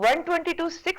122(6)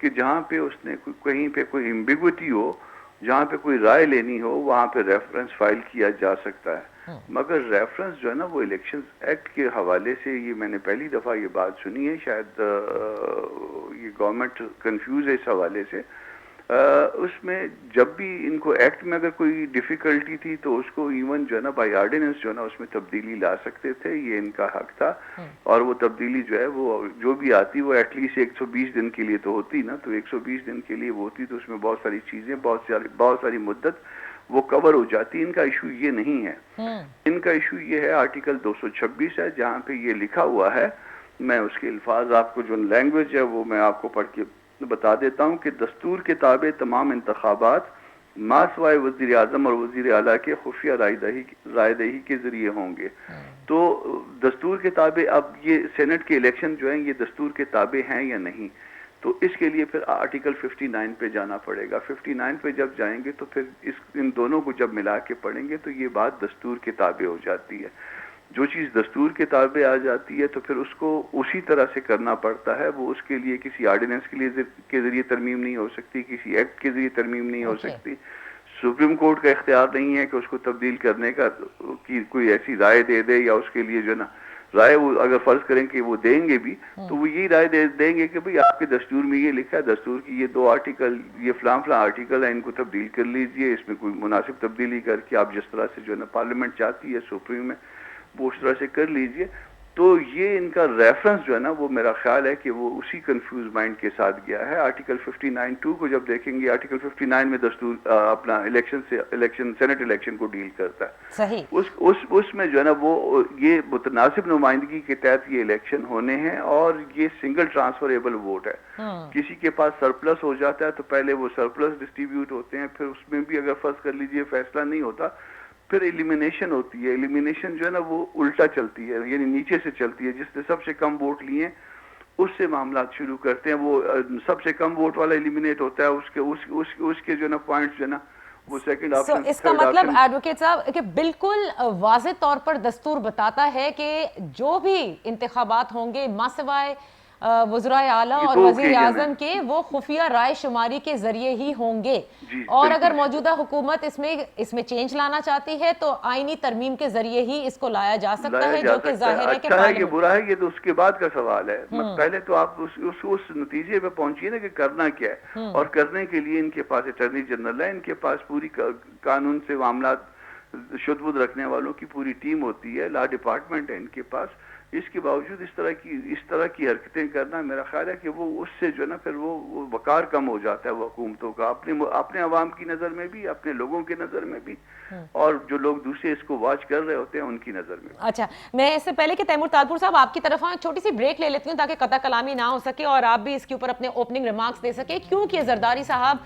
کہ جہاں پہ اس نے کہیں پہ کوئی ایمبیگوٹی ہو, جہاں پہ کوئی رائے لینی ہو, وہاں پہ ریفرنس فائل کیا جا سکتا ہے. مگر ریفرنس جو ہے نا وہ الیکشن ایکٹ کے حوالے سے, یہ میں نے پہلی دفعہ یہ بات سنی ہے, شاید یہ گورنمنٹ کنفیوز ہے اس حوالے سے. اس میں جب بھی ان کو ایکٹ میں اگر کوئی ڈیفیکلٹی تھی تو اس کو ایون جو ہے نا بائی آرڈیننس جو ہے نا اس میں تبدیلی لا سکتے تھے, یہ ان کا حق تھا. اور وہ تبدیلی جو ہے وہ جو بھی آتی وہ ایٹ لیسٹ 120 دن کے لیے تو ہوتی نا, تو 120 دن کے لیے وہ ہوتی تو اس میں بہت ساری چیزیں, بہت ساری مدت وہ کور ہو جاتی. ان کا ایشو یہ نہیں ہے, ان کا ایشو یہ ہے آرٹیکل 226 ہے, جہاں پہ یہ لکھا ہوا ہے, میں اس کے الفاظ آپ کو جو لینگویج ہے وہ میں آپ کو پڑھ کے بتا دیتا ہوں کہ دستور کے تابع تمام انتخابات ما سوائے وزیر اعظم اور وزیر اعلیٰ کے خفیہ رائے دہی کے ذریعے ہوں گے. تو دستور کے تابع, اب یہ سینٹ کے الیکشن جو ہیں یہ دستور کے تابع ہیں یا نہیں, تو اس کے لیے پھر آرٹیکل 59 پہ جانا پڑے گا. 59 پہ جب جائیں گے تو پھر ان دونوں کو جب ملا کے پڑھیں گے تو یہ بات دستور کے تابع ہو جاتی ہے. جو چیز دستور کے تابع آ جاتی ہے تو پھر اس کو اسی طرح سے کرنا پڑتا ہے. وہ اس کے لیے کسی آرڈیننس کے ذریعے ترمیم نہیں ہو سکتی, کسی ایکٹ کے ذریعے ترمیم نہیں ہو سکتی. سپریم کورٹ کا اختیار نہیں ہے کہ اس کو تبدیل کرنے کا کی کوئی ایسی رائے دے دے, یا اس کے لیے جو ہے نا رائے وہ اگر فرض کریں کہ وہ دیں گے بھی تو وہ یہی رائے دیں گے کہ بھئی آپ کے دستور میں یہ لکھا ہے, دستور کی یہ 2 آرٹیکل, یہ فلاں آرٹیکل ہیں, ان کو تبدیل کر لیجئے, اس میں کوئی مناسب تبدیلی کر کے آپ جس طرح سے جو ہے نا پارلیمنٹ چاہتی ہے سپریم میں وہ اس طرح سے کر لیجئے. تو یہ ان کا ریفرنس جو ہے نا وہ میرا خیال ہے کہ وہ اسی کنفیوز مائنڈ کے ساتھ گیا ہے. آرٹیکل 59(2) کو جب دیکھیں گے, آرٹیکل 59 میں دستور اپنا الیکشن سینٹ الیکشن کو ڈیل کرتا ہے. صحیح. اس میں جو ہے نا وہ یہ متناسب نمائندگی کے تحت یہ الیکشن ہونے ہیں, اور یہ سنگل ٹرانسفریبل ووٹ ہے. کسی کے پاس سرپلس ہو جاتا ہے تو پہلے وہ سرپلس ڈسٹریبیوٹ ہوتے ہیں, پھر اس میں بھی اگر فرض کر لیجئے فیصلہ نہیں ہوتا پھر ایلیمینیشن ہوتی ہے. ایلیمینیشن جو ہے نا وہ الٹا چلتی ہے, یعنی نیچے سے چلتی ہے. جس نے سب سے کم ووٹ لیے اس سے معاملات شروع کرتے ہیں, وہ سب سے کم ووٹ والا ایلیمینیٹ ہوتا ہے, اس کے جو ہے نا پوائنٹس جو ہے نا وہ سیکنڈ آپشن. اس کا مطلب ایڈوکیٹ صاحب کہ بالکل واضح طور پر دستور بتاتا ہے کہ جو بھی انتخابات ہوں گے ماں سوائے وزرائے اعلیٰ اور وزیر اعظم کے وہ خفیہ رائے شماری کے ذریعے ہی ہوں گے. اور اگر موجودہ حکومت اس میں چینج لانا چاہتی ہے تو آئینی ترمیم کے ذریعے ہی اس کو لایا جا سکتا ہے, جو کہ ظاہر ہے کہ اچھا ہے کہ برا ہے, یہ تو اس کے بعد کا سوال ہے. پہلے تو آپ اس نتیجے پہ پہنچیے نا کہ کرنا کیا ہے, اور کرنے کے لیے ان کے پاس اٹارنی جنرل ہے, ان کے پاس پوری قانون سے معاملات شد بدھ رکھنے والوں کی پوری ٹیم ہوتی ہے, لا ڈپارٹمنٹ ہے ان کے پاس. اس کے باوجود اس طرح کی حرکتیں کرنا, میرا خیال ہے کہ وہ اس سے جو ہے نا پھر وہ وقار کم ہو جاتا ہے وہ حکومتوں کا, اپنے عوام کی نظر میں بھی, اپنے لوگوں کی نظر میں بھی, اور جو لوگ دوسرے اس کو واچ کر رہے ہوتے ہیں ان کی نظر میں. اچھا, میں اس سے پہلے کہ تیمور تالپور صاحب آپ کی طرف چھوٹی سی بریک لے لیتی ہوں تاکہ قطع کلامی نہ ہو سکے اور آپ بھی اس کے اوپر اپنے اوپننگ ریمارکس دے سکے, کیونکہ زرداری صاحب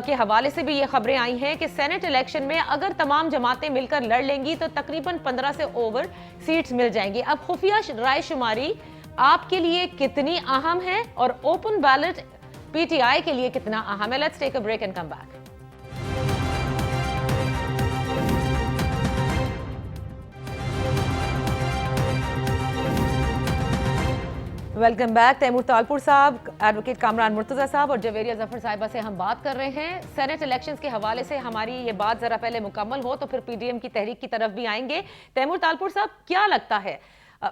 کے حوالے سے بھی یہ خبریں آئی ہیں کہ سینٹ الیکشن میں اگر تمام جماعتیں مل کر لڑ لیں گی تو تقریباً 15 سے اوور سیٹس مل جائیں گی. اب خفیہ رائے شماری آپ کے لیے کتنی اہم ہے اور اوپن بیلٹ پی ٹی آئی کے لیے کتنا اہم ہے؟ Let's take a break and come back. Welcome back. Taimur Talpur صاحب, ایڈوکیٹ کامران مرتضیٰ صاحب اور جویریہ ظفر صاحبہ سے ہم بات کر رہے ہیں سینٹ الیکشنز کے حوالے سے. ہماری یہ بات ذرا پہلے مکمل ہو تو پھر پی ڈی ایم کی تحریک کی طرف بھی آئیں گے. تیمور تالپور صاحب, کیا لگتا ہے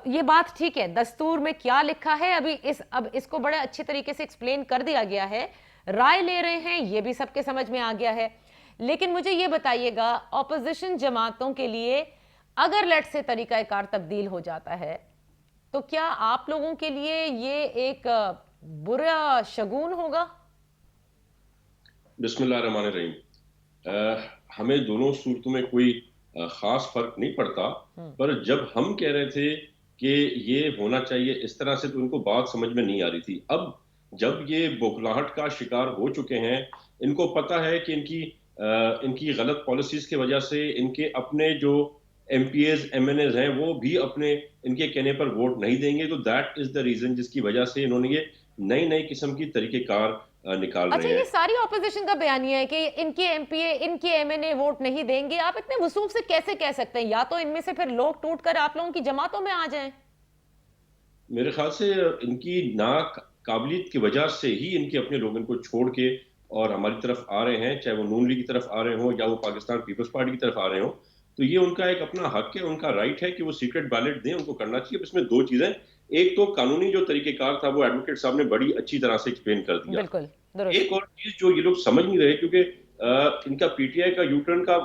یہ بات ٹھیک ہے, دستور میں کیا لکھا ہے اب اس کو بڑے اچھی طریقے سے ایکسپلین کر دیا گیا ہے, رائے لے رہے ہیں یہ بھی سب کے سمجھ میں آ گیا ہے, لیکن مجھے یہ بتائیے گا اپوزیشن جماعتوں کے لیے اگر لیٹ سے طریقہ کار تبدیل ہو جاتا ہے تو کیا آپ لوگوں کے لیے یہ ایک برا شگون ہوگا؟ بسم اللہ الرحمن الرحیم. ہمیں دونوں صورتوں میں کوئی خاص فرق نہیں پڑتا, پر جب ہم کہہ رہے تھے کہ یہ ہونا چاہیے اس طرح سے تو ان کو بات سمجھ میں نہیں آ رہی تھی. اب جب یہ بوکھلاہٹ کا شکار ہو چکے ہیں, ان کو پتا ہے کہ ان کی غلط پالیسیز کی وجہ سے ان کے اپنے جو MPs MNAs ہیں وہ بھی ان کے کہنے پر ووٹ نہیں دیں گے, تو دیٹ از دا ریزن جس کی وجہ سے انہوں نے یہ نئی قسم کی طریقہ کار نکال رہے ہیں. اچھا, یہ ساری اپوزیشن کا بیانیہ ہے کہ ان کے ایم پی اے ان کے ایم این اے ووٹ نہیں دیں گے. آپ اتنے وصوف سے کیسے کہہ سکتے ہیں؟ یا تو ان میں سے پھر لوگ ٹوٹ کر آپ لوگوں کی جماعتوں میں آ جائیں. میرے خیال سے ان کی نہ قابلیت کی وجہ سے ہی ان کے اپنے لوگ ان کو چھوڑ کے اور ہماری طرف آ رہے ہیں، چاہے وہ نون لیگ کی طرف آ رہے ہوں یا وہ پاکستان پیپلز پارٹی کی طرف آ رہے ہوں. تو یہ ان کا ایک اپنا حق ہے، ان کا رائٹ ہے کہ وہ سیکرٹ بیلٹ دیں، ان کو کرنا چاہیے. اس میں دو چیزیں، ایک تو قانونی جو طریقہ کار تھا وہ ایڈوکیٹ صاحب نے بڑی اچھی طرح سے ایکسپلین کر دیا. بالکل درست. ایک اور چیز جو یہ لوگ سمجھ نہیں رہے، کیونکہ ان کا پی ٹی آئی کا یو ٹرن کا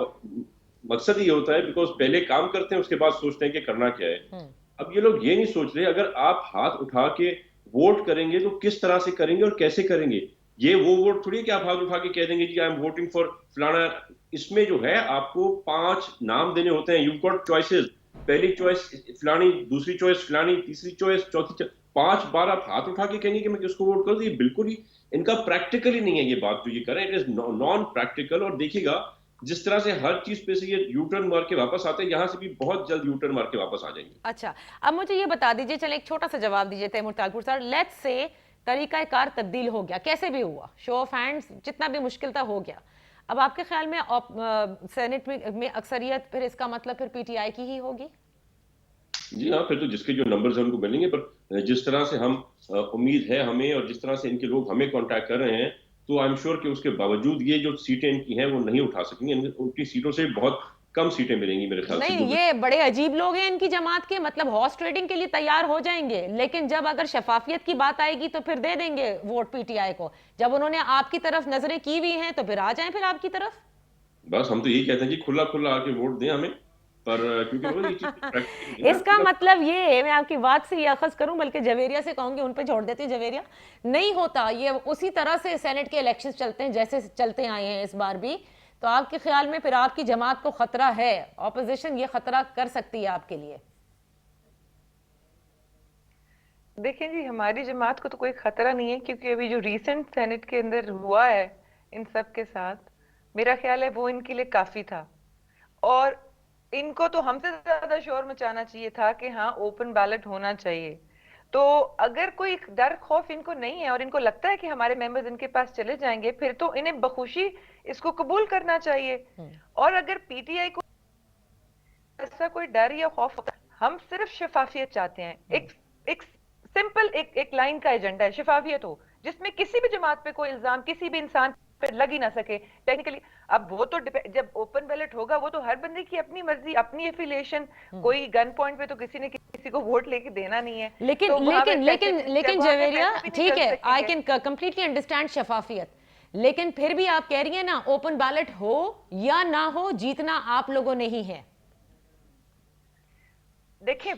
مقصد یہ ہوتا ہے بیکاز پہلے کام کرتے ہیں اس کے بعد سوچتے ہیں کہ کرنا کیا ہے. اب یہ لوگ یہ نہیں سوچ رہے اگر آپ ہاتھ اٹھا کے ووٹ کریں گے تو کس طرح سے کریں گے اور کیسے کریں گے. یہ وہ ووٹ تھوڑی ہے کہ آپ ہاتھ اٹھا کے کہہ دیں گے جی آئی ایم ووٹنگ فار فلانا. اس میں جو ہے آپ کو 5 نام دینے ہوتے ہیں. یو گاٹ چوائسز، پہلی چوائس فلانی، دوسری چوائس فلانی، تیسری چوائس، چوتھی چوائس. 5 بار آپ ہاتھ اٹھا کے کہیں گے کہ میں کس کو ووٹ کروں. یہ بالکل ہی ان کا پریکٹیکلی نہیں ہے یہ بات جو یہ کریں. It is naan practical. اور دیکھیے گا جس طرح سے ہر چیز پہ سے یہ یو ٹرن مار کے واپس آتے ہیں، یہاں سے بھی بہت جلد یو ٹرن مار کے واپس آ جائیں گے. اچھا اب مجھے یہ بتا دیجئے، چلیں ایک چھوٹا سا جواب دیجئے تیمور طالپور صاحب. لیٹس سے طریقہ کار تبدیل ہو گیا، کیسے بھی ہوا، شو آف ہینڈز جتنا بھی مشکل تھا ہو گیا. اب آپ کے خیال میں سینٹ میں اکثریت پھر اس کا مطلب پھر پی ٹی آئی کی ہی ہوگی؟ جی ہاں، پھر تو جس کے جو نمبرز ہیں ان کو ملیں گے. پر جس طرح سے ہم امید ہے ہمیں اور جس طرح سے ان کے لوگ ہمیں کانٹیکٹ کر رہے ہیں تو آئی ایم شیور کہ اس کے باوجود یہ جو سیٹیں ان کی ہیں وہ نہیں اٹھا سکیں گے. ان کی سیٹوں سے بہت کم سیٹیں ملیں گی میرے خیال سے. نہیں، یہ بڑے عجیب لوگ ہیں ان کی جماعت کے، مطلب ہارس ٹریڈنگ کے لیے تیار ہو جائیں گے، لیکن جب اگر شفافیت کی بات آئے گی تو پھر دے دیں گے ووٹ پی ٹی آئی کو. جب انہوں نے آپ کی طرف نظریں کی ہوئی ہیں تو پھر آ جائیں پھر آپ کی طرف. بس ہم تو یہی کہتے ہیں جی کھلا کھلا آ کے ووٹ دیں ہمیں. پر کیونکہ یہ چیز پریکٹیکل نہیں اس کا مطلب یہ ہے، میں آپ کی بات سے یہ اخذ کروں، بلکہ جویریہ سے کہوں گی، ان پہ چھوڑ دیتی ہوں. جویریہ نہیں ہوتا یہ اسی طرح سے سینٹ کے الیکشن چلتے ہیں جیسے چلتے آئے ہیں اس بار بھی. تو آپ کے خیال میں پھر آپ کی جماعت کو خطرہ ہے، اپوزیشن یہ خطرہ کر سکتی ہے آپ کے لیے؟ دیکھیں جی، ہماری جماعت کو تو کوئی خطرہ نہیں ہے، کیونکہ ابھی جو ریسنٹ سینٹ کے اندر ہوا ہے ان سب کے ساتھ، میرا خیال ہے وہ ان کے لیے کافی تھا. اور ان کو تو ہم سے زیادہ شور مچانا چاہیے تھا کہ ہاں اوپن بیلٹ ہونا چاہیے. تو اگر کوئی ڈر خوف ان کو نہیں ہے اور ان کو لگتا ہے کہ ہمارے ممبرز ان کے پاس چلے جائیں گے، پھر تو انہیں بخوشی اس کو قبول کرنا چاہیے. اور اگر پی ٹی آئی کو ایسا کوئی ڈر یا خوف ہوتا ہے، ہم صرف شفافیت چاہتے ہیں. ایک سمپل ایک لائن کا ایجنڈا ہے، شفافیت ہو جس میں کسی بھی جماعت پہ کوئی الزام کسی بھی انسان پہ لگ ہی نہ سکے ٹیکنیکلی. اب وہ تو جب اوپن بیلٹ ہوگا وہ تو ہر بندے کی اپنی مرضی، اپنی ایفیلیشن. کوئی گن پوائنٹ پہ تو کسی نے کسی کو ووٹ لے کے دینا نہیں ہے. لیکن جویریہ ٹھیک ہے، آئی کین کمپلیٹلی انڈرسٹینڈ شفافیت، لیکن پھر بھی آپ کہہ رہی ہیں نا اوپن بیلٹ ہو یا نہ ہو جیتنا آپ لوگوں نے ہی ہے. دیکھیں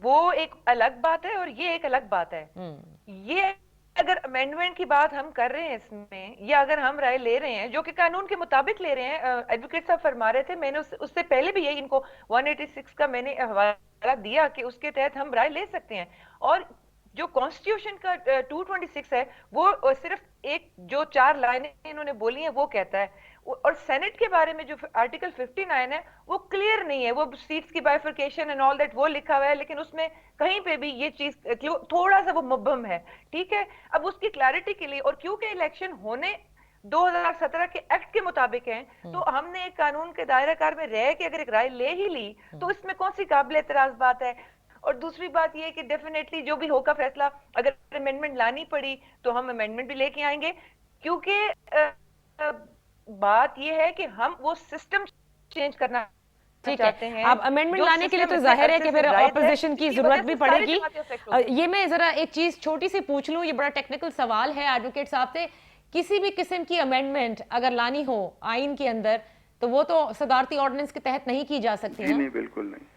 وہ ایک الگ بات ہے اور یہ ایک الگ بات ہے. یہ اگر امینڈمنٹ کی بات ہم کر رہے ہیں اس میں، یا اگر ہم رائے لے رہے ہیں جو کہ قانون کے مطابق لے رہے ہیں، ایڈوکیٹ صاحب فرما رہے تھے، میں نے اس سے پہلے بھی یہی ان کو 186 کا میں نے حوالہ دیا کہ اس کے تحت ہم رائے لے سکتے ہیں. اور جو کانسٹیٹیوشن کا 226 ہے وہ صرف ایک جو 4 لائنیں انہوں نے بولی ہیں وہ کہتا ہے. اور سینٹ کے بارے میں جو آرٹیکل 59 ہے وہ کلیئر نہیں ہے. وہ سیٹس کی بائفرکیشن اینڈ آل دیٹ وہ لکھا ہوا ہے، لیکن اس میں کہیں پہ بھی یہ چیز تھوڑا سا وہ مبہم ہے. ٹھیک ہے، اب اس کی کلیئرٹی کے لیے، اور کیونکہ الیکشن ہونے 2017 کے ایکٹ کے مطابق ہیں، تو ہم نے ایک قانون کے دائرہ کار میں رہ کے اگر ایک رائے لے ہی لی تو اس میں کون سی قابل اعتراض بات ہے. اور دوسری بات یہ کہ ڈیفینیٹلی جو بھی ہوگا فیصلہ، اگر امینڈمنٹ لانی پڑی تو ہم امینڈمنٹ بھی لے کے آئیں گے، کیونکہ بات یہ ہے کہ ہم وہ سسٹم چینج کرنا چاہتے ہیں. اب امینڈمنٹ لانے کے لیے تو ظاہر ہے کہ پھر اپوزیشن کی ضرورت بھی پڑے گی. یہ میں ذرا ایک چیز چھوٹی سی پوچھ لوں، یہ بڑا ٹیکنیکل سوال ہے ایڈوکیٹ صاحب سے. کسی بھی قسم کی امینڈمنٹ اگر لانی ہو آئین کے اندر تو وہ تو صدارتی آرڈیننس کے تحت نہیں کی جا سکتی. نہیں، بالکل نہیں،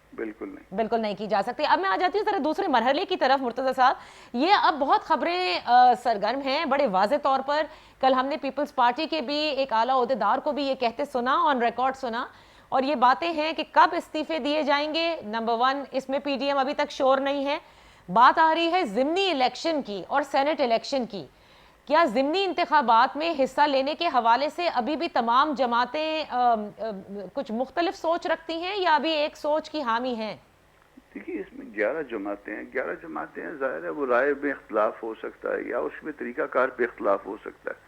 بالکل نہیں کی جا سکتی. اب میں آ جاتی ہوں ذرا دوسرے مرحلے کی طرف. مرتضی صاحب، یہ اب بہت خبریں سرگرم ہیں بڑے واضح طور پر. کل ہم نے پیپلز پارٹی کے بھی ایک اعلیٰ عہدیدار کو بھی یہ کہتے سنا، آن ریکارڈ سنا، اور یہ باتیں ہیں کہ کب استعفے دیے جائیں گے. نمبر 1 اس میں پی ڈی ایم ابھی تک شور نہیں ہے. بات آ رہی ہے ضمنی الیکشن کی اور سینٹ الیکشن کی. کیا ضمنی انتخابات میں حصہ لینے کے حوالے سے ابھی بھی تمام جماعتیں کچھ مختلف سوچ رکھتی ہیں یا ابھی ایک سوچ کی حامی ہیں؟ دیکھیے، اس میں 11 جماعتیں ہیں، ظاہر ہے وہ رائے میں اختلاف ہو سکتا ہے یا اس میں طریقہ کار پہ اختلاف ہو سکتا ہے.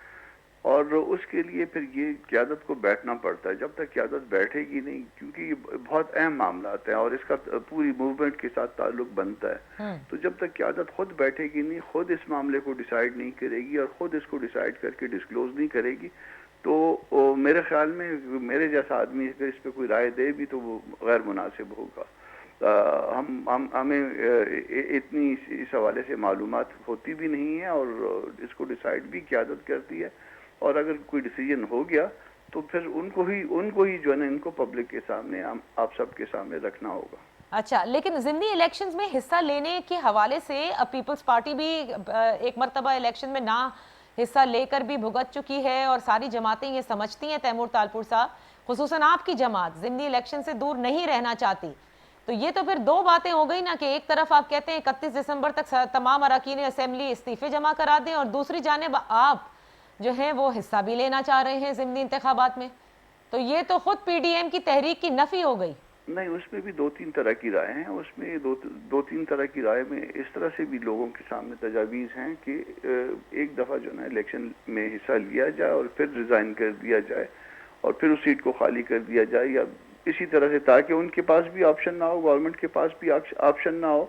اور اس کے لیے پھر یہ قیادت کو بیٹھنا پڑتا ہے. جب تک قیادت بیٹھے گی نہیں, کیونکہ یہ بہت اہم معاملات ہیں اور اس کا پوری موومنٹ کے ساتھ تعلق بنتا ہے, تو جب تک قیادت خود بیٹھے گی نہیں, خود اس معاملے کو ڈیسائیڈ نہیں کرے گی اور خود اس کو ڈیسائیڈ کر کے ڈسکلوز نہیں کرے گی, تو میرے خیال میں میرے جیسا آدمی اگر اس پہ کوئی رائے دے بھی تو وہ غیر مناسب ہوگا. ہمیں اتنی اس حوالے سے معلومات ہوتی بھی نہیں ہے اور اس کو ڈیسائیڈ بھی قیادت کرتی ہے, اور اگر کوئی ڈیسیجن ہو گیا تو پھر ان کو ہی جو ہے نا ان کو پبلک کے سامنے آپ سب کے سامنے رکھنا ہوگا. اچھا, لیکن ضمنی الیکشنز میں حصہ لینے کے حوالے سے پیپلز پارٹی بھی ایک مرتبہ الیکشن میں نہ حصہ لے کر بھی بھگت چکی ہے اور ساری جماعتیں یہ سمجھتی ہیں, تیمور تالپور صاحب خصوصاً آپ کی جماعت ضمنی الیکشن سے دور نہیں رہنا چاہتی. تو یہ تو پھر دو باتیں ہو گئی نا کہ ایک طرف آپ کہتے ہیں 31 دسمبر تک تمام اراکین اسمبلی استعفے جمع کرا دیں, اور دوسری جانب آپ جو ہیں وہ حصہ بھی لینا چاہ رہے ہیں ضمنی انتخابات میں. تو یہ تو خود پی ڈی ایم کی تحریک کی نفی ہو گئی. نہیں, اس میں بھی 2-3 طرح کی رائے ہیں. اس میں 2-3 طرح کی رائے میں اس طرح سے بھی لوگوں کے سامنے تجاویز ہیں کہ ایک دفعہ جو نا الیکشن میں حصہ لیا جائے اور پھر ریزائن کر دیا جائے اور پھر اس سیٹ کو خالی کر دیا جائے, یا اسی طرح سے تاکہ ان کے پاس بھی آپشن نہ ہو, گورنمنٹ کے پاس بھی آپشن نہ ہو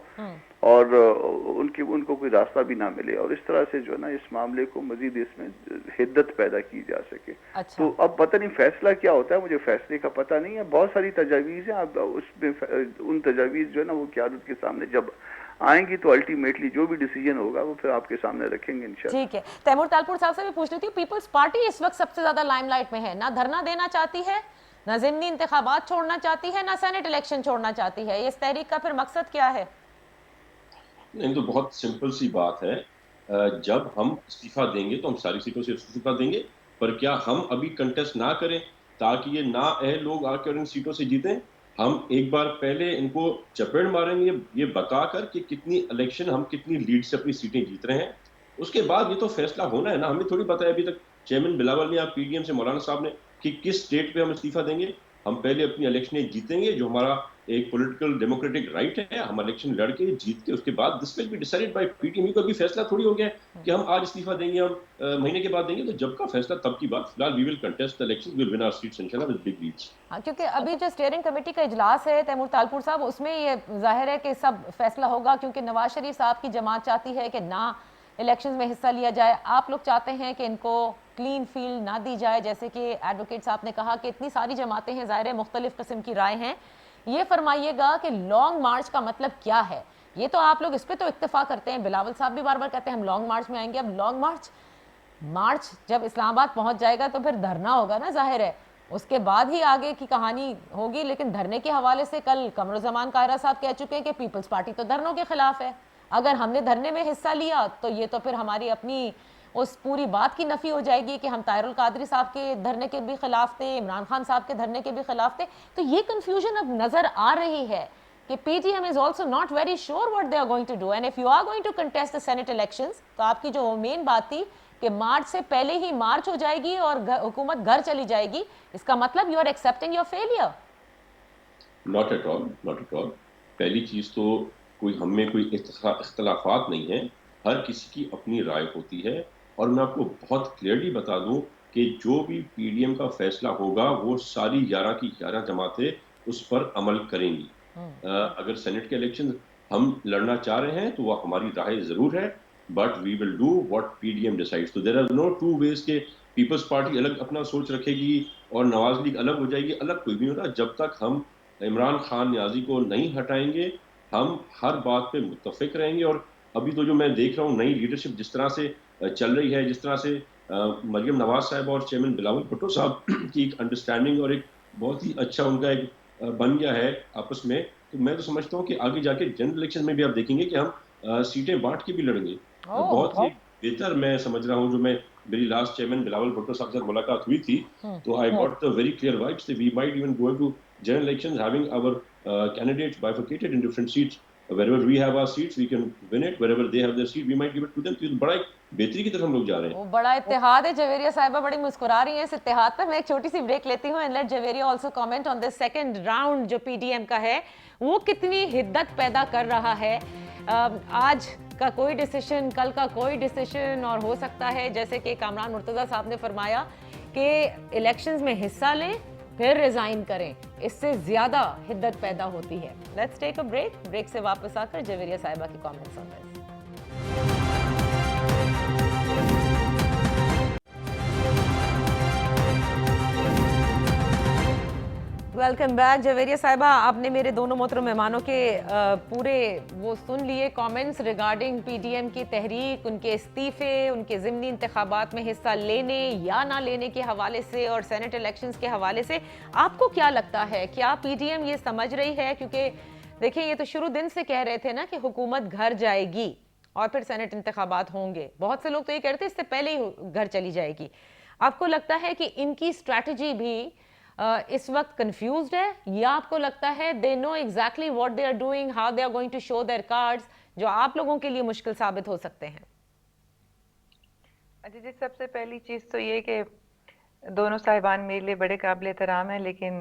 اور ان کو کوئی راستہ بھی نہ ملے, اور اس طرح سے جو ہے نا اس معاملے کو مزید اس میں حدت پیدا کی جا سکے. تو اب پتہ نہیں فیصلہ کیا ہوتا ہے, مجھے فیصلے کا پتہ نہیں ہے. بہت ساری تجاویز ہیں, اب اس میں ان تجاویز جو ہے نا وہ قیادت کے سامنے جب آئیں گی تو الٹیمیٹلی جو بھی ڈیسیجن ہوگا وہ پھر آپ کے سامنے رکھیں گے انشاءاللہ. ٹھیک ہے, تیمور تالپور صاحب سے بھی پوچھ لیتی ہوں, پیپلز پارٹی اس وقت سب سے زیادہ لائم لائٹ میں ہے, نہ دھرنا دینا چاہتی ہے, نہ ضمنی انتخابات چھوڑنا چاہتی ہے, نہ سینٹ الیکشن چھوڑنا چاہتی ہے. اس تحریک کا پھر مقصد کیا ہے؟ نہیں, تو بہت سمپل سی بات ہے. جب ہم استعفیٰ دیں گے تو ہم ساری سیٹوں سے استعفیٰ دیں گے, پر کیا ہم ابھی کنٹیسٹ نہ کریں تاکہ یہ نااہل لوگ آ کر ان سیٹوں سے جیتیں؟ ہم ایک بار پہلے ان کو چپیڑ ماریں گے یہ بتا کر کہ کتنی الیکشن ہم کتنی لیڈ سے اپنی سیٹیں جیت رہے ہیں. اس کے بعد یہ تو فیصلہ ہونا ہے نا. ہمیں تھوڑی پتہ ہے ابھی تک چیئرمین بلاول نے, آپ پی ڈی ایم سے مولانا صاحب نے, کہ کس ڈیٹ پہ ہم استعفیٰ دیں گے. ہم پہلے اپنی الیکشنیں جیتیں گے, جو ہمارا ایک پولیٹیکل ڈیموکریٹک رائٹ ہے. ہم الیکشن لڑ کے جیت کے اس کے بعد this will be decided by P T M. کو ابھی فیصلہ تھوڑی ہو گیا کہ ہم آج استعفیٰ دیں گے, ہم مہینے کے بعد دیں گے. تو جب کا فیصلہ تب کی بات. فی الحال وی ول کنٹیسٹ الیکشن, وی ول ون آور سیٹس انشاءاللہ ود بگ لیڈز. کیونکہ ابھی جو اسٹیئرنگ کمیٹی کا اجلاس ہے تیمور تالپور صاحب, اس میں یہ ظاہر ہے کہ سب فیصلہ ہوگا, کیونکہ نواز شریف صاحب کی جماعت چاہتی ہے کہ نہ الیکشنز میں حصہ لیا جائے. آپ لوگ چاہتے ہیں کہ ان کو کلین فیلڈ نہ دی جائے, جیسے کہ ایڈوکیٹ صاحب نے کہا کہ اتنی ساری جماعتیں ہیں, ظاہر ہے مختلف قسم کی رائے ہیں. یہ فرمائیے گا کہ لانگ مارچ کا مطلب کیا ہے؟ یہ تو آپ لوگ اس پہ تو اتفاق کرتے ہیں, بلاول صاحب بھی بار بار کہتے ہیں ہم لانگ مارچ میں آئیں گے. اب لانگ مارچ جب اسلام آباد پہنچ جائے گا تو پھر دھرنا ہوگا نا, ظاہر ہے اس کے بعد ہی آگے کی کہانی ہوگی. لیکن دھرنے کے حوالے سے کل قمرالزمان قاہرہ صاحب کہہ چکے ہیں کہ پیپلز پارٹی تو دھرنوں کے خلاف ہے. اگر ہم نے دھرنے میں حصہ لیا تو یہ تو پھر ہماری اپنی اس پوری بات کی نفی ہو جائے گی کہ ہم طاہر القادری صاحب کے دھرنے کے بھی خلاف تھے, عمران خان صاحب کے دھرنے کے بھی خلاف تھے. تو یہ کنفیوژن اب نظر آ رہی ہے کہ P T M is also not very sure what they are going to do. And if you are going to contest the senate elections, تو آپ کی جو مین بات تھی کہ مارچ سے پہلے ہی مارچ ہو جائے گی اور حکومت گھر چلی جائے گی, اس کا مطلب you are accepting your failure. Not at all, not at all. پہلی چیز تو ہم میں کوئی اختلافات نہیں ہیں, ہر کسی کی اپنی رائے ہوتی ہے. اور میں آپ کو بہت کلیئرلی بتا دوں کہ جو بھی پی ڈی ایم کا فیصلہ ہوگا وہ ساری 11 کی 11 جماعتیں اس پر عمل کریں گی. اگر سینٹ کے الیکشن ہم لڑنا چاہ رہے ہیں تو وہ ہماری رائے ضرور ہے, but we will do what P D M decides. تو there are know two ways کہ پیپلز پارٹی الگ اپنا سوچ رکھے گی اور نواز لیگ الگ ہو جائے گی. الگ کوئی نہیں ہوتا. جب تک ہم عمران خان نیازی کو نہیں ہٹائیں گے ہم ہر بات پہ متفق رہیں گے. اور ابھی تو جو میں دیکھ رہا ہوں نئی لیڈرشپ جس طرح سے چل رہی ہے, جس طرح سے مریم نواز صاحب اور چیئرمین بلاول بھٹو صاحب کی ایک انڈرسٹینڈنگ اور ایک بہت ہی اچھا ان کا ایک بن گیا ہے آپس میں, تو میں تو سمجھتا ہوں کہ آگے جا کے جنرل الیکشن میں بھی آپ دیکھیں گے کہ ہم سیٹیں بانٹ کے بھی لڑیں گے. بہت ہی بہتر میں سمجھ رہا ہوں. جو میں میری لاسٹ چیئرمین بلاول بھٹو صاحب سے ملاقات ہوئی تھی تو I got the very clear vibes that we might even go into general elections having our candidates bifurcated in different seats. Wherever we have our seats we can win it, wherever they have their seat we might give it to them. تو بڑا ایک بہتری کی طرف ہم لوگ جا رہے ہیں. وہ بڑا اتحاد ہے. جویریہ صاحبہ بڑی مسکرا رہی ہیں اس اتحاد پر. میں ایک چھوٹی سی بریک لیتی ہوں, and let Javeria also comment on this second round جو پی ڈی ایم کا ہے وہ کتنی حدت پیدا کر رہا ہے. آج کا کوئی ڈیسیشن, کل کا کوئی ڈیسیشن, اور ہو سکتا ہے جیسے کہ کامران مرتضیٰ صاحب نے فرمایا کہ الیکشنز میں حصہ لیں پھر ریزائن کریں, اس سے زیادہ حدت پیدا ہوتی ہے. Let's take a break. Break سے واپس آ کر جویریہ صاحبہ کی comments on this. Welcome back. Javeria صاحبہ, آپ نے میرے دونوں محترم مہمانوں کے پورے وہ سن لیے کامنٹس ریگارڈنگ پی ڈی ایم کی تحریک, ان کے استعفے, ان کے ضمنی انتخابات میں حصہ لینے یا نہ لینے کے حوالے سے, اور سینٹ الیکشنز کے حوالے سے. آپ کو کیا لگتا ہے, کیا پی ڈی ایم یہ سمجھ رہی ہے, کیونکہ دیکھیں یہ تو شروع دن سے کہہ رہے تھے نا کہ حکومت گھر جائے گی اور پھر سینٹ انتخابات ہوں گے, بہت سے لوگ تو یہ کہتے ہیں اس سے پہلے ہی گھر چلی جائے گی. آپ کو لگتا ہے کہ ان کی اسٹریٹجی بھی اس وقت کنفیوزڈ ہے, یا آپ کو لگتا ہے they know exactly what they are doing, how they are going to show their cards, جو آپ لوگوں کے لیے مشکل ثابت ہو سکتے ہیں؟ اچھا جی, سب سے پہلی چیز تو یہ کہ دونوں صاحبان میرے لیے بڑے قابل احترام ہیں, لیکن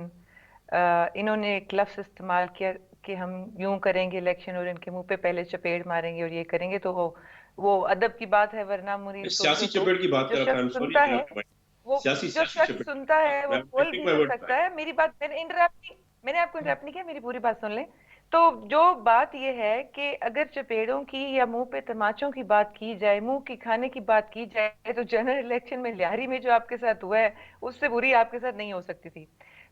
انہوں نے ایک لفظ استعمال کیا کہ ہم یوں کریں گے الیکشن, اور ان کے منہ پہ پہلے چپیڑ ماریں گے اور یہ کریں گے, تو وہ ادب کی بات ہے, ورنہ منیر سیاسی چپیڑ کی بات کر رہا تھا. سنتا ہے وہ جو شخص سنتا ہے وہ بول بھی نہیں سکتا ہے. میری بات میں نے آپ کو انٹرپٹ نہیں کیا, میری پوری بات سن لیں. تو جو بات یہ ہے کہ اگر چپیڑوں کی یا منہ پہ تماچوں کی بات کی جائے, منہ کی کھانے کی بات کی جائے, تو جنرل الیکشن میں لیاری میں جو آپ کے ساتھ ہوا ہے اس سے بری آپ کے ساتھ نہیں ہو سکتی تھی.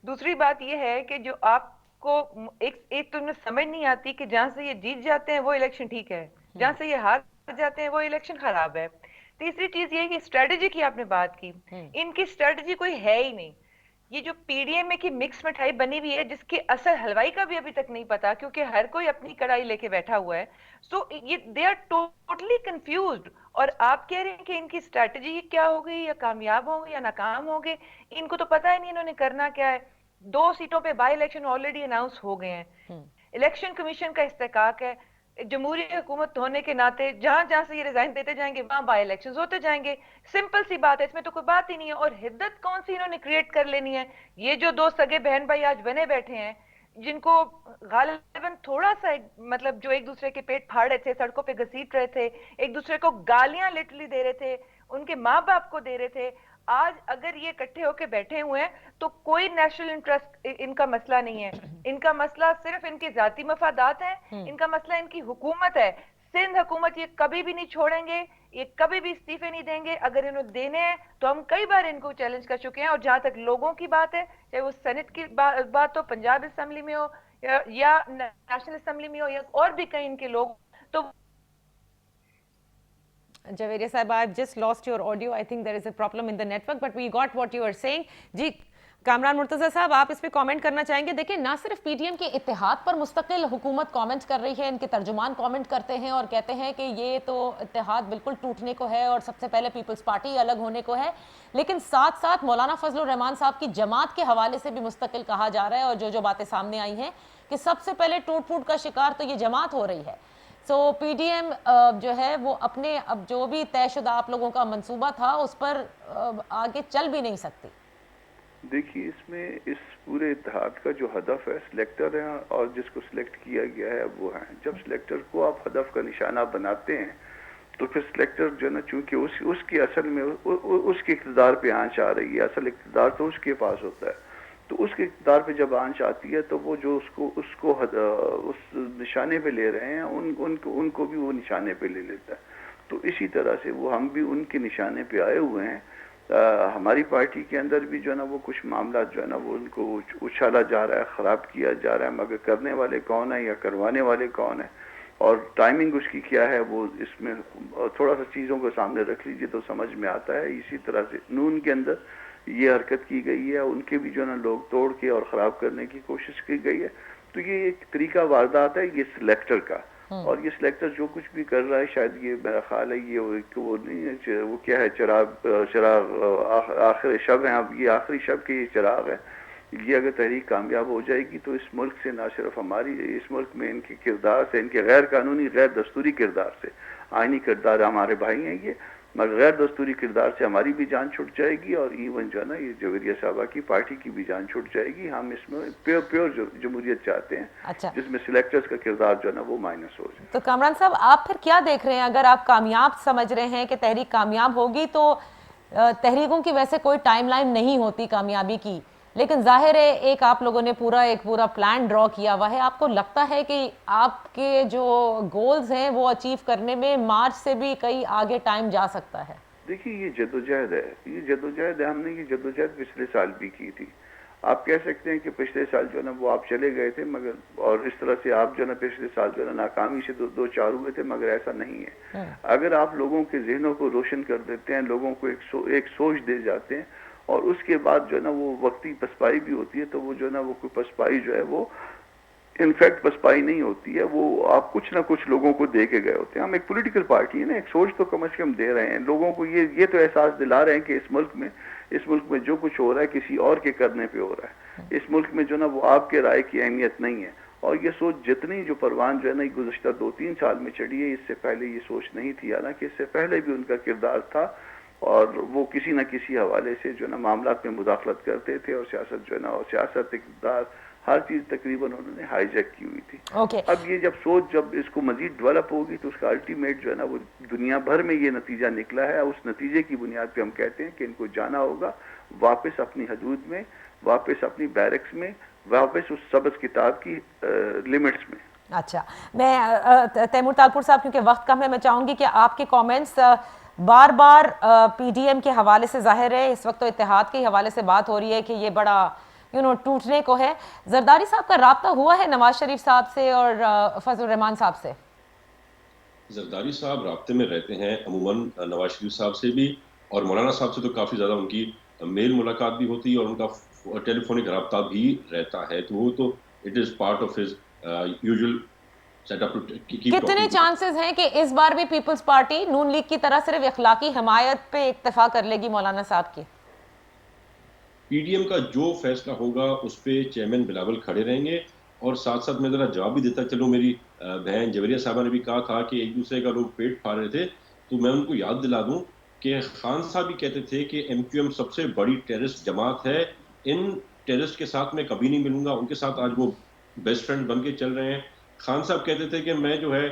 دوسری بات یہ ہے کہ جو آپ کو ایک تو سمجھ نہیں آتی کہ جہاں سے یہ جیت جاتے ہیں وہ الیکشن ٹھیک ہے, جہاں سے یہ ہار جاتے ہیں وہ الیکشن خراب ہے. تیسری چیز یہ کہ اسٹریٹجی کی آپ نے بات کی, ان کی اسٹریٹجی کوئی ہے ہی نہیں. یہ جو پی ڈی ایم کی مکس مٹھائی بنی ہوئی ہے جس کی اصل حلوائی کا بھی ابھی تک نہیں پتا, کیونکہ ہر کوئی اپنی کڑھائی لے کے بیٹھا ہوا ہے. سو دے آر ٹوٹلی کنفیوزڈ, اور آپ کہہ رہے ہیں کہ ان کی اسٹریٹجی کیا ہوگی, یا کامیاب ہوں گے یا ناکام ہوں گے, ان کو تو پتا ہی نہیں انہوں نے کرنا کیا ہے. 2 سیٹوں پہ بائی الیکشن آلریڈی اناؤنس ہو گئے ہیں, الیکشن کمیشن کا استحقاق ہے, جمہوری حکومت ہونے کے ناطے جہاں جہاں سے یہ ریزائن دیتے جائیں گے وہاں بائی الیکشنز ہوتے جائیں گے. سمپل سی بات ہے, اس میں تو کوئی بات ہی نہیں ہے. اور حدت کون سی انہوں نے کریٹ کر لینی ہے. یہ جو 2 سگے بہن بھائی آج بنے بیٹھے ہیں, جن کو غالباً تھوڑا سا مطلب جو ایک دوسرے کے پیٹ پھاڑ رہے تھے, سڑکوں پہ گھسیٹ رہے تھے, ایک دوسرے کو گالیاں لٹرلی دے رہے تھے, ان کے ماں باپ کو دے رہے تھے, آج اگر یہ اکٹھے ہو کے بیٹھے ہوئے ہیں تو کوئی نیشنل انٹرسٹ ان کا مسئلہ نہیں ہے. ان کا مسئلہ صرف ان کے ذاتی مفادات ہیں, ان کا مسئلہ ان کی حکومت ہے. سندھ حکومت یہ کبھی بھی نہیں چھوڑیں گے, یہ کبھی بھی استعفے نہیں دیں گے. اگر انہوں دینے ہیں تو ہم کئی بار ان کو چیلنج کر چکے ہیں. اور جہاں تک لوگوں کی بات ہے, چاہے وہ سینٹ کی بات ہو, پنجاب اسمبلی میں ہو یا نیشنل اسمبلی میں ہو, یا اور بھی کہیں ان کے لوگ, تو Javeria Sahiba, I've just lost your audio. I think there is a problem in the network, but we got what you were saying. جی کامران مرتضیٰ صاحب, آپ اس پہ کامنٹ کرنا چاہیں گے؟ دیکھیں, نہ صرف پی ڈی ایم کے اتحاد پر مستقل حکومت کامنٹ کر رہی ہے, ان کے ترجمان کامنٹ کرتے ہیں اور کہتے ہیں کہ یہ تو اتحاد بالکل ٹوٹنے کو ہے اور سب سے پہلے پیپلز پارٹی الگ ہونے کو ہے, لیکن ساتھ ساتھ مولانا فضل الرحمان صاحب کی جماعت کے حوالے سے بھی مستقل کہا جا رہا ہے, اور جو باتیں سامنے آئی ہیں کہ سب سے پہلے ٹوٹ پھوٹ کا شکار تو یہ جماعت ہو رہی ہے. سو پی ڈی ایم جو ہے وہ اپنے اب جو بھی طے شدہ آپ لوگوں کا منصوبہ تھا اس پر آگے چل بھی نہیں سکتی. دیکھیے, اس میں اس پورے اتحاد کا جو ہدف ہے, سلیکٹر ہیں اور جس کو سلیکٹ کیا گیا ہے وہ ہیں. جب سلیکٹر کو آپ ہدف کا نشانہ بناتے ہیں تو پھر سلیکٹر جو ہے نا, چونکہ اس کی اصل میں اس کے اقتدار پہ آنچ آ رہی ہے, اصل اقتدار تو اس کے پاس ہوتا ہے, تو اس کے اقتدار پہ جب آنچ آتی ہے تو وہ جو اس کو اس نشانے پہ لے رہے ہیں ان کو بھی وہ نشانے پہ لے لیتا ہے. تو اسی طرح سے وہ ہم بھی ان کے نشانے پہ آئے ہوئے ہیں. ہماری پارٹی کے اندر بھی جو ہے نا وہ کچھ معاملات جو ہے نا وہ ان کو اچھالا جا رہا ہے, خراب کیا جا رہا ہے, مگر کرنے والے کون ہیں یا کروانے والے کون ہیں اور ٹائمنگ اس کی کیا ہے, وہ اس میں تھوڑا سا چیزوں کو سامنے رکھ لیجئے تو سمجھ میں آتا ہے. اسی طرح سے نون کے اندر یہ حرکت کی گئی ہے, ان کے بھی جو ہے نا لوگ توڑ کے اور خراب کرنے کی کوشش کی گئی ہے. تو یہ ایک طریقہ واردات ہے یہ سلیکٹر کا, اور یہ سلیکٹر جو کچھ بھی کر رہا ہے شاید یہ میرا خیال ہے یہ وہ نہیں ہے, وہ کیا ہے, چراغ آخر شب ہے, اب یہ آخری شب کے یہ چراغ ہے. یہ اگر تحریک کامیاب ہو جائے گی تو اس ملک سے نہ صرف ہماری, اس ملک میں ان کے کردار سے, ان کے غیر قانونی غیر دستوری کردار سے, آئینی کردار ہمارے بھائی ہیں یہ, مگر غیر دستوری کردار سے ہماری بھی جان چھٹ جائے گی اور ایون جو ہے نا یہ جویریہ صاحبہ کی پارٹی کی بھی جان چھٹ جائے گی. ہم اس میں پیور جمہوریت چاہتے ہیں اچھا جس میں سلیکٹرز کا کردار جو ہے نا وہ مائنس ہو جائے. تو کامران صاحب آپ پھر کیا دیکھ رہے ہیں؟ اگر آپ کامیاب سمجھ رہے ہیں کہ تحریک کامیاب ہوگی تو تحریکوں کی ویسے کوئی ٹائم لائن نہیں ہوتی کامیابی کی، لیکن ظاہر ہے ایک آپ لوگوں نے ایک پورا پلان ڈرا کیا ہوا ہے. آپ کو لگتا ہے کہ آپ کے جو گولز ہیں وہ اچیو کرنے میں مارچ سے بھی کئی آگے ٹائم جا سکتا ہے؟ دیکھیے یہ جدوجہد ہے، ہم نے یہ جدوجہد پچھلے سال بھی کی تھی. آپ کہہ سکتے ہیں کہ پچھلے سال جو ہے نا وہ آپ چلے گئے تھے مگر اور اس طرح سے آپ جو ہے نا پچھلے سال جو ہے نا ناکامی سے دو چار ہوئے تھے، مگر ایسا نہیں ہے. اگر آپ لوگوں کے ذہنوں کو روشن کر دیتے ہیں، لوگوں کو ایک سوچ دے جاتے ہیں اور اس کے بعد جو ہے نا وہ وقتی پسپائی بھی ہوتی ہے تو وہ جو ہے نا وہ کوئی پسپائی جو ہے وہ انفیکٹ پسپائی نہیں ہوتی ہے، وہ آپ کچھ نہ کچھ لوگوں کو دے کے گئے ہوتے ہیں. ہم ایک پولیٹیکل پارٹی ہے نا، ایک سوچ تو کم از کم دے رہے ہیں لوگوں کو. یہ تو احساس دلا رہے ہیں کہ اس ملک میں جو کچھ ہو رہا ہے کسی اور کے کرنے پہ ہو رہا ہے. اس ملک میں جو نا وہ آپ کے رائے کی اہمیت نہیں ہے. اور یہ سوچ جتنی جو پروان جو ہے نا گزشتہ 2-3 سال میں چڑھی ہے، اس سے پہلے یہ سوچ نہیں تھی. حالانکہ اس سے پہلے بھی ان کا کردار تھا اور وہ کسی نہ کسی حوالے سے جو ہے نا معاملات میں مداخلت کرتے تھے اور سیاست جو ہے نا اور سیاست اقتدار ہر چیز تقریباً انہوں نے ہائی جیک کی ہوئی تھی. اب یہ جب اس کو مزید ڈیولپ ہوگی تو اس کا الٹیمیٹ جو ہے نا وہ دنیا بھر میں یہ نتیجہ نکلا ہے. اس نتیجے کی بنیاد پہ ہم کہتے ہیں کہ ان کو جانا ہوگا واپس اپنی حدود میں، واپس اپنی بیرکس میں، واپس اس سبز کتاب کی لیمٹس میں. اچھا، میں تیمور تالپور صاحب کیونکہ وقت کم ہے، میں چاہوں گی کہ آپ کے کامنٹس بار بار پی ڈی ایم کے حوالے سے، ظاہر ہے اس وقت تو اتحاد کے حوالے سے بات ہو رہی ہے کہ یہ بڑا ٹوٹنے کو ہے. زرداری صاحب کا رابطہ ہوا ہے نواز شریف صاحب سے اور فضل الرحمان صاحب سے؟ زرداری صاحب رابطے میں رہتے ہیں عموماً نواز شریف صاحب سے بھی، اور مولانا صاحب سے تو کافی زیادہ ان کی میل ملاقات بھی ہوتی ہے اور ان کا ٹیلی فونک رابطہ بھی رہتا ہے. تو وہ تو it is part of his usual set up. کتنے چانسز ہیں کہ اس بار بھی پیپلز پارٹی نون لیگ کی طرح صرف اخلاقی حمایت پہ اکتفا کر لے گی مولانا صاحب کی؟ پی ڈی ایم کا جو فیصلہ ہوگا اس پہ چیئرمین بلاول کھڑے رہیں گے. اور ساتھ ساتھ میں ذرا جواب بھی دیتا چلوں، میری بہن جویریہ صاحبہ نے بھی کہا تھا کہ ایک دوسرے کا لوگ پیٹ پھاڑ رہے تھے، تو میں ان کو یاد دلا دوں کہ خان صاحب بھی کہتے تھے کہ ایم کیو ایم سب سے بڑی ٹیررسٹ جماعت ہے، ان ٹیررسٹ کے ساتھ میں کبھی نہیں ملوں گا. ان کے ساتھ آج وہ بیسٹ فرینڈ بن کے چل رہے ہیں. خان صاحب کہتے تھے کہ میں جو ہے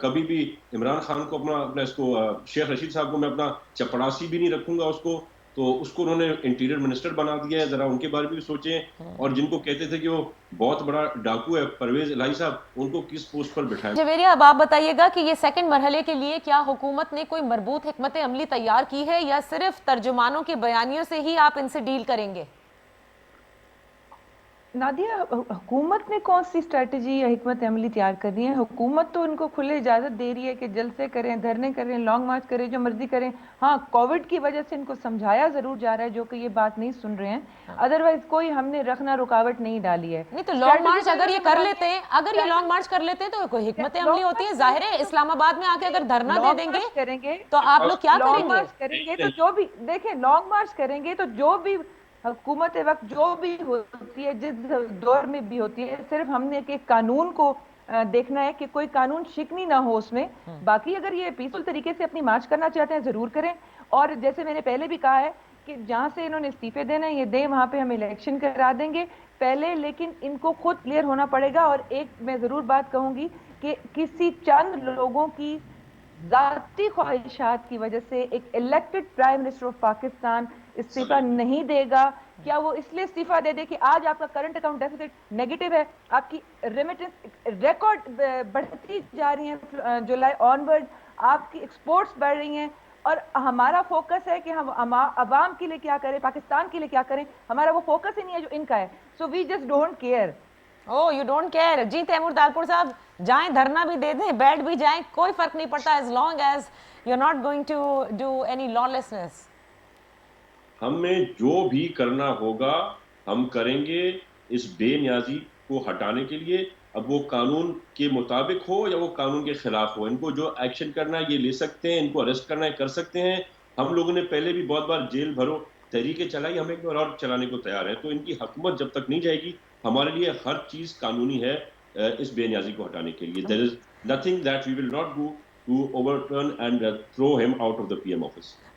کبھی بھی عمران خان کو اپنا اس کو شیخ رشید صاحب کو میں اپنا چپڑاسی بھی نہیں رکھوں گا اس کو. تو اس کو انہوں نے انٹیریئر منسٹر بنا دیا ہے. ذرا ان کے بارے میں بھی سوچیں. اور جن کو کہتے تھے کہ وہ بہت بڑا ڈاکو ہے، پرویز الہی صاحب، ان کو کس پوسٹ پر بٹھائیں؟ جویریہ، اب آپ بتائیے گا کہ یہ سیکنڈ مرحلے کے لیے کیا حکومت نے کوئی مربوط حکمت عملی تیار کی ہے یا صرف ترجمانوں کے بیانیوں سے ہی آپ ان سے ڈیل کریں گے؟ نادیہ، حکومت نے کون سی اسٹریٹجی یا حکمت عملی تیار کرنی ہے؟ حکومت تو ان کو کھلے اجازت دے رہی ہے کہ جلسے کریں، دھرنے کریں، لانگ مارچ کریں، جو مرضی کریں. ہاں، کووڈ کی وجہ سے ان کو سمجھایا ضرور جا رہا ہے، جو کہ یہ بات نہیں سن رہے ہیں. ادروائز کوئی ہم نے رکھنا رکاوٹ نہیں ڈالی ہے. نہیں تو لانگ مارچ اگر یہ کر لیتے ہیں، تو کوئی حکمت عملی ہوتی ہے. ظاہر ہے اسلام آباد میں آ کے اگر دھرنا دے دیں گے تو آپ لوگ کیا کریں گے؟ لانگ مارچ کریں گے تو جو بھی دیکھیں، لانگ مارچ کریں گے تو جو بھی حکومت وقت جو بھی ہوتی ہے، جس دور میں بھی ہوتی ہے، صرف ہم نے کہ قانون کو دیکھنا ہے کہ کوئی قانون شکنی نہ ہو اس میں. باقی اگر یہ پیسفل طریقے سے اپنی مارچ کرنا چاہتے ہیں ضرور کریں. اور جیسے میں نے پہلے بھی کہا ہے کہ جہاں سے انہوں نے استعفے دینا ہے یہ دیں، وہاں پہ ہم الیکشن کرا دیں گے پہلے. لیکن ان کو خود کلیئر ہونا پڑے گا. اور ایک میں ضرور بات کہوں گی کہ کسی چند لوگوں کی ذاتی خواہشات کی وجہ سے ایک elected prime minister of Pakistan استعفیٰ نہیں دے گا. کیا وہ اس لیے استعفیٰ دے دے کہ آج آپ کا کرنٹ اکاؤنٹ ڈیفیسٹ نیگیٹو ہے، آپ کی ریمیٹنس ریکارڈ بڑھتی جا رہی ہیں، جولائی آن ورڈ آپ کی ایکسپورٹس بڑھ رہی ہیں، اور ہمارا فوکس ہے کہ ہم عوام کے لیے کیا کریں، پاکستان کے لیے کیا کریں. ہمارا وہ فوکس ہی نہیں ہے جو ان کا ہے. So we just don't care. You don't care. جی تیمور تالپور صاحب، جائیں دھرنا بھی دے دیں، بیٹھ بھی جائیں، کوئی فرق نہیں پڑتا as long as you're not going to do any lawlessness. ہمیں جو بھی کرنا ہوگا ہم کریں گے اس بے نیازی کو ہٹانے کے لیے. اب وہ قانون کے مطابق ہو یا وہ قانون کے خلاف ہو، ان کو جو ایکشن کرنا ہے یہ لے سکتے ہیں، ان کو اریسٹ کرنا ہے کر سکتے ہیں. ہم لوگوں نے پہلے بھی بہت بار جیل بھرو تحریکیں چلائی، ہم ایک بار اور چلانے کو تیار ہیں. تو ان کی حکومت جب تک نہیں جائے گی ہمارے لیے ہر چیز قانونی ہے اس بے نیازی کو ہٹانے کے لیے. There is nothing that we will not do to overturn and throw him out of the PM office.